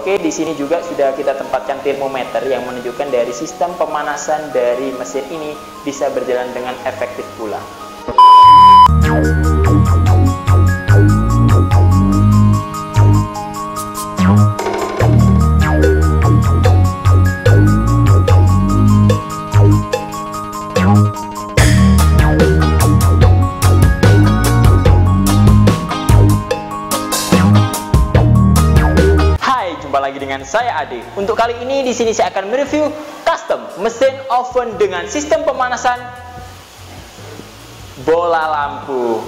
Oke, di sini juga sudah kita tempatkan termometer yang menunjukkan dari sistem pemanasan dari mesin ini bisa berjalan dengan efektif pula. Dengan saya Ade. Untuk kali ini di sini saya akan mereview custom mesin oven dengan sistem pemanasan bola lampu.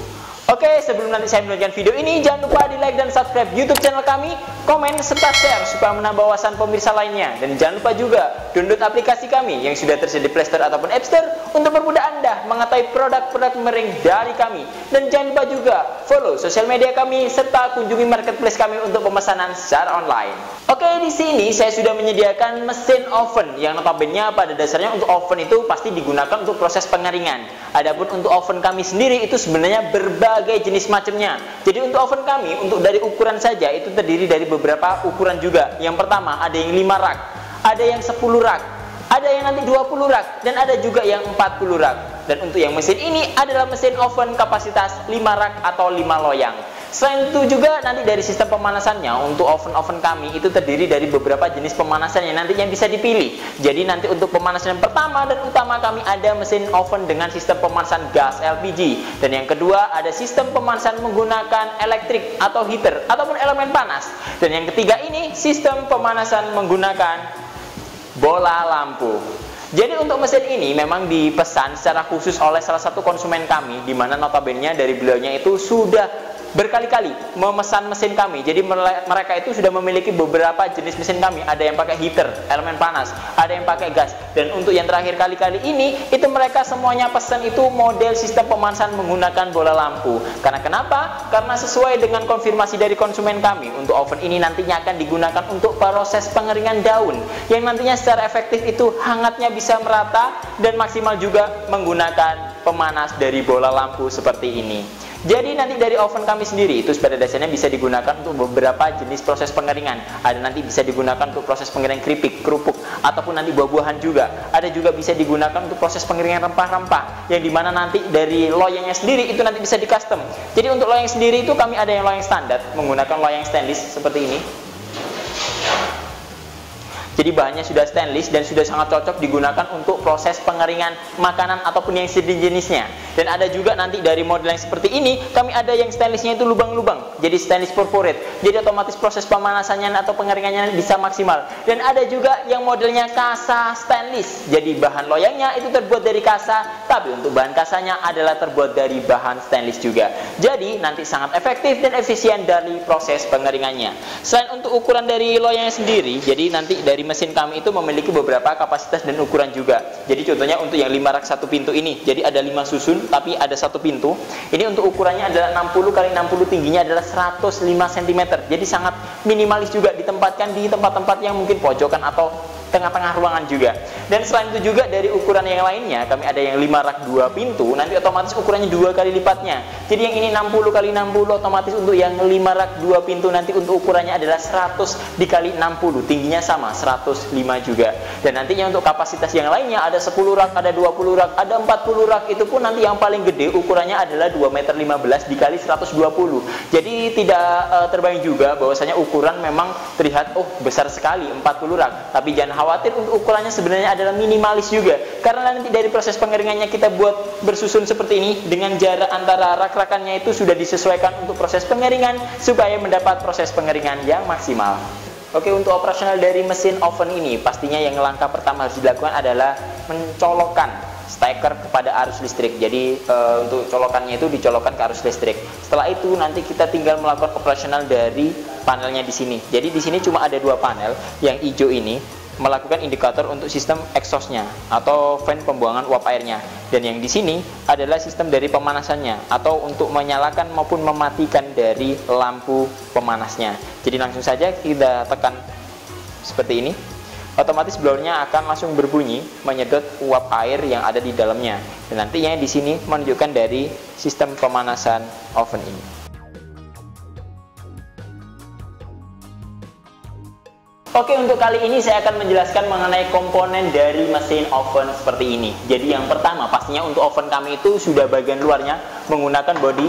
Oke, sebelum nanti saya melanjutkan video ini, jangan lupa di like dan subscribe YouTube channel kami, komen serta share supaya menambah wawasan pemirsa lainnya. Dan jangan lupa juga download aplikasi kami yang sudah tersedia di Play Store ataupun App Store untuk mempermudah Anda mengetahui produk-produk mering dari kami. Dan jangan lupa juga follow sosial media kami serta kunjungi marketplace kami untuk pemesanan secara online. Oke, di sini saya sudah menyediakan mesin oven yang notabene pada dasarnya untuk oven itu pasti digunakan untuk proses pengeringan. Adapun untuk oven kami sendiri itu sebenarnya berbagai jenis macamnya. Jadi untuk oven kami, untuk dari ukuran saja itu terdiri dari beberapa ukuran juga. Yang pertama ada yang 5 rak, ada yang 10 rak, ada yang nanti 20 rak, dan ada juga yang 40 rak. Dan untuk yang mesin ini adalah mesin oven kapasitas 5 rak atau 5 loyang. Selain itu juga nanti dari sistem pemanasannya untuk oven-oven kami itu terdiri dari beberapa jenis pemanasan yang nantinya bisa dipilih. Jadi nanti untuk pemanasan yang pertama dan utama kami ada mesin oven dengan sistem pemanasan gas LPG. Dan yang kedua ada sistem pemanasan menggunakan elektrik atau heater ataupun elemen panas. Dan yang ketiga ini sistem pemanasan menggunakan bola lampu. Jadi untuk mesin ini memang dipesan secara khusus oleh salah satu konsumen kami, di mana notabene dari beliaunya itu sudah berkali-kali memesan mesin kami. Jadi mereka itu sudah memiliki beberapa jenis mesin kami. Ada yang pakai heater, elemen panas, ada yang pakai gas. Dan untuk yang terakhir kali-kali ini, itu mereka semuanya pesan itu model sistem pemanasan menggunakan bola lampu. Karena kenapa? Karena sesuai dengan konfirmasi dari konsumen kami, untuk oven ini nantinya akan digunakan untuk proses pengeringan daun, yang nantinya secara efektif itu hangatnya bisa merata dan maksimal juga menggunakan pemanas dari bola lampu seperti ini. Jadi nanti dari oven kami sendiri itu pada dasarnya bisa digunakan untuk beberapa jenis proses pengeringan. Ada nanti bisa digunakan untuk proses pengeringan keripik, kerupuk, ataupun nanti buah-buahan juga. Ada juga bisa digunakan untuk proses pengeringan rempah-rempah, yang dimana nanti dari loyangnya sendiri itu nanti bisa di custom. Jadi untuk loyang sendiri itu kami ada yang loyang standar menggunakan loyang stainless seperti ini. Jadi bahannya sudah stainless dan sudah sangat cocok digunakan untuk proses pengeringan makanan ataupun yang sejenisnya. Dan ada juga nanti dari model yang seperti ini, kami ada yang stainlessnya itu lubang-lubang, jadi stainless perforate. Jadi otomatis proses pemanasannya atau pengeringannya bisa maksimal. Dan ada juga yang modelnya kasa stainless, jadi bahan loyangnya itu terbuat dari kasa, tapi untuk bahan kasanya adalah terbuat dari bahan stainless juga. Jadi nanti sangat efektif dan efisien dari proses pengeringannya. Selain untuk ukuran dari loyangnya sendiri, jadi nanti dari mesin kami itu memiliki beberapa kapasitas dan ukuran juga. Jadi contohnya untuk yang 5 rak 1 pintu ini, jadi ada 5 susun tapi ada 1 pintu. Ini untuk ukurannya adalah 60 x 60, tingginya adalah 105 cm. Jadi sangat minimalis juga, ditempatkan di tempat-tempat yang mungkin pojokan atau tengah-tengah ruangan juga. Dan selain itu juga dari ukuran yang lainnya, kami ada yang 5 rak 2 pintu, nanti otomatis ukurannya 2 kali lipatnya. Jadi yang ini 60 x 60, otomatis untuk yang 5 rak 2 pintu nanti untuk ukurannya adalah 100 dikali 60, tingginya sama 105 juga. Dan nantinya untuk kapasitas yang lainnya ada 10 rak, ada 20 rak, ada 40 rak, itu pun nanti yang paling gede ukurannya adalah 2,15 meter dikali 120. Jadi tidak terbayang juga bahwasanya ukuran memang terlihat besar sekali 40 rak, tapi jangan khawatir, untuk ukurannya sebenarnya adalah minimalis juga, karena nanti dari proses pengeringannya kita buat bersusun seperti ini, dengan jarak antara rak-rakannya itu sudah disesuaikan untuk proses pengeringan supaya mendapat proses pengeringan yang maksimal. Oke, untuk operasional dari mesin oven ini pastinya yang langkah pertama harus dilakukan adalah mencolokkan steker kepada arus listrik. Jadi untuk colokannya itu dicolokkan ke arus listrik. Setelah itu nanti kita tinggal melakukan operasional dari panelnya di sini. Jadi di sini cuma ada 2 panel, yang hijau ini melakukan indikator untuk sistem exhaustnya atau fan pembuangan uap airnya, dan yang di sini adalah sistem dari pemanasannya atau untuk menyalakan maupun mematikan dari lampu pemanasnya. Jadi langsung saja kita tekan seperti ini, otomatis blowernya akan langsung berbunyi menyedot uap air yang ada di dalamnya, dan nantinya di sini menunjukkan dari sistem pemanasan oven ini. Oke, untuk kali ini saya akan menjelaskan mengenai komponen dari mesin oven seperti ini. Jadi yang pertama, pastinya untuk oven kami itu sudah bagian luarnya menggunakan bodi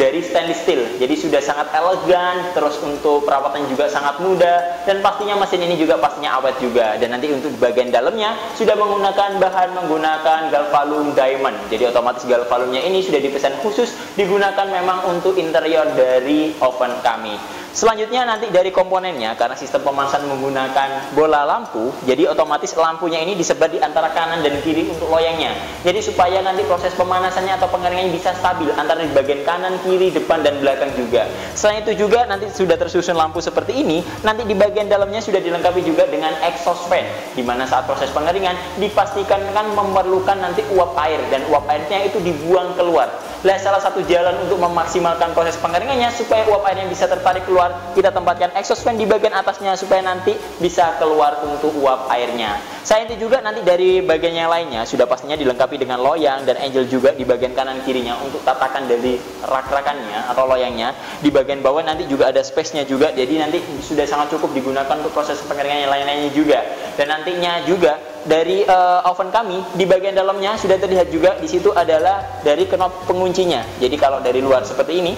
dari stainless steel. Jadi sudah sangat elegan, terus untuk perawatan juga sangat mudah, dan pastinya mesin ini juga pastinya awet juga. Dan nanti untuk bagian dalamnya sudah menggunakan galvanum diamond. Jadi otomatis galvanumnya ini sudah dipesan khusus digunakan memang untuk interior dari oven kami. Selanjutnya nanti dari komponennya, karena sistem pemanasan menggunakan bola lampu, jadi otomatis lampunya ini disebar di antara kanan dan kiri untuk loyangnya. Jadi supaya nanti proses pemanasannya atau pengeringannya bisa stabil antara di bagian kanan, kiri, depan, dan belakang juga. Selain itu juga nanti sudah tersusun lampu seperti ini, nanti di bagian dalamnya sudah dilengkapi juga dengan exhaust fan, di mana saat proses pengeringan dipastikan kan memerlukan nanti uap air, dan uap airnya itu dibuang keluar. Nah, salah satu jalan untuk memaksimalkan proses pengeringannya supaya uap airnya bisa tertarik keluar, kita tempatkan exhaust fan di bagian atasnya supaya nanti bisa keluar untuk uap airnya. Selain itu juga nanti dari bagian yang lainnya sudah pastinya dilengkapi dengan loyang dan angel juga di bagian kanan kirinya untuk tatakan dari rak-rakannya atau loyangnya. Di bagian bawah nanti juga ada space-nya juga, jadi nanti sudah sangat cukup digunakan untuk proses pengeringan yang lain-lainnya juga. Dan nantinya juga dari oven kami di bagian dalamnya sudah terlihat juga di situ adalah dari knop penguncinya. Jadi kalau dari luar seperti ini,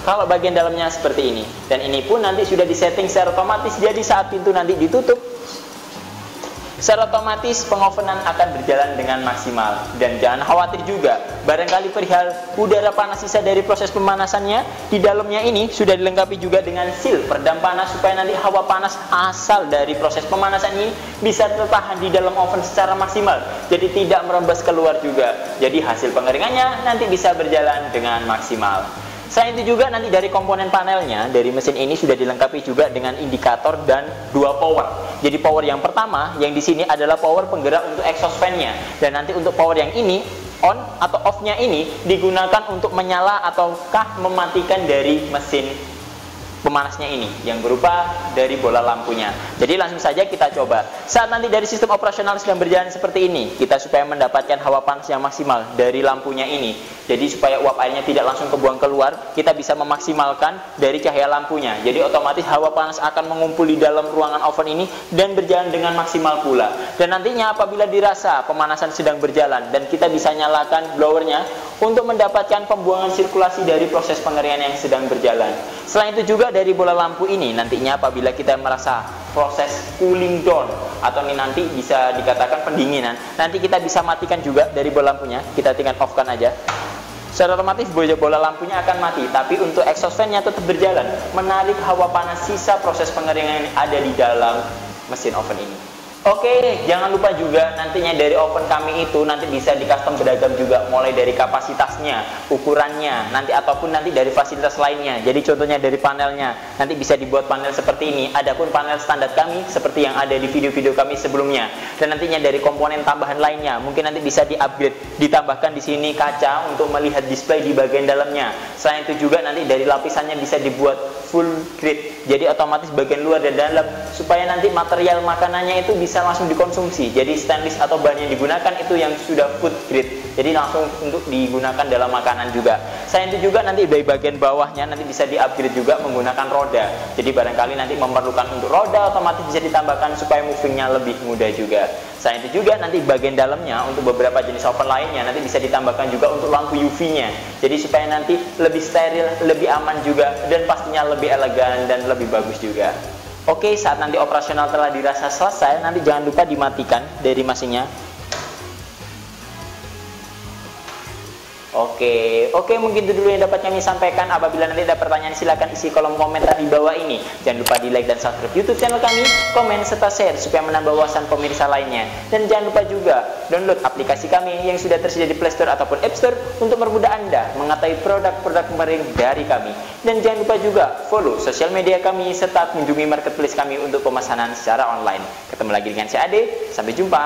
kalau bagian dalamnya seperti ini, dan ini pun nanti sudah disetting secara otomatis. Jadi saat pintu nanti ditutup, secara otomatis pengovenan akan berjalan dengan maksimal. Dan jangan khawatir juga, barangkali perihal udara panas sisa dari proses pemanasannya, di dalamnya ini sudah dilengkapi juga dengan seal peredam panas supaya nanti hawa panas asal dari proses pemanasan ini bisa tertahan di dalam oven secara maksimal. Jadi tidak merembes keluar juga. Jadi hasil pengeringannya nanti bisa berjalan dengan maksimal. Selain itu juga nanti dari komponen panelnya dari mesin ini sudah dilengkapi juga dengan indikator dan dua power. Jadi power yang pertama yang di sini adalah power penggerak untuk exhaust fan-nya, dan nanti untuk power yang ini on atau off-nya ini digunakan untuk menyala ataukah mematikan dari mesin pemanasnya ini yang berupa dari bola lampunya. Jadi langsung saja kita coba. Saat nanti dari sistem operasional sedang berjalan seperti ini, kita supaya mendapatkan hawa panas yang maksimal dari lampunya ini. Jadi supaya uap airnya tidak langsung kebuang keluar, kita bisa memaksimalkan dari cahaya lampunya. Jadi otomatis hawa panas akan mengumpul di dalam ruangan oven ini dan berjalan dengan maksimal pula. Dan nantinya apabila dirasa pemanasan sedang berjalan, dan kita bisa nyalakan blowernya untuk mendapatkan pembuangan sirkulasi dari proses pengeringan yang sedang berjalan. Selain itu juga dari bola lampu ini nantinya apabila kita merasa proses cooling down atau ini nanti bisa dikatakan pendinginan, nanti kita bisa matikan juga dari bola lampunya. Kita tinggal off kan aja. Secara otomatis bola lampunya akan mati, tapi untuk exhaust fan-nya tetap berjalan, menarik hawa panas sisa proses pengeringan yang ada di dalam mesin oven ini. Oke, jangan lupa juga nantinya dari oven kami itu nanti bisa di custom beragam juga, mulai dari kapasitasnya, ukurannya, nanti ataupun nanti dari fasilitas lainnya. Jadi contohnya dari panelnya, nanti bisa dibuat panel seperti ini. Adapun panel standar kami seperti yang ada di video-video kami sebelumnya. Dan nantinya dari komponen tambahan lainnya, mungkin nanti bisa di-upgrade, ditambahkan di sini kaca untuk melihat display di bagian dalamnya. Selain itu juga nanti dari lapisannya bisa dibuat full grade. Jadi otomatis bagian luar dan dalam supaya nanti material makanannya itu bisa langsung dikonsumsi. Jadi stainless atau bahan yang digunakan itu yang sudah food grade, jadi langsung untuk digunakan dalam makanan juga. Selain itu juga nanti dari bagian bawahnya nanti bisa di-upgrade juga menggunakan roda. Jadi barangkali nanti memerlukan untuk roda, otomatis bisa ditambahkan supaya movingnya lebih mudah juga. Selain itu juga nanti bagian dalamnya untuk beberapa jenis oven lainnya nanti bisa ditambahkan juga untuk lampu UV-nya. Jadi supaya nanti lebih steril, lebih aman juga, dan pastinya lebih elegan dan lebih bagus juga. Oke, saat nanti operasional telah dirasa selesai, nanti jangan lupa dimatikan dari mesinnya. Oke, mungkin itu dulu yang dapat kami sampaikan. Apabila nanti ada pertanyaan, silahkan isi kolom komentar di bawah ini. Jangan lupa di like dan subscribe YouTube channel kami, komen serta share supaya menambah wawasan pemirsa lainnya. Dan jangan lupa juga download aplikasi kami yang sudah tersedia di Play Store ataupun App Store untuk mempermudah Anda mengetahui produk-produk kemarin dari kami. Dan jangan lupa juga follow sosial media kami serta kunjungi marketplace kami untuk pemesanan secara online. Ketemu lagi dengan saya Ade, sampai jumpa.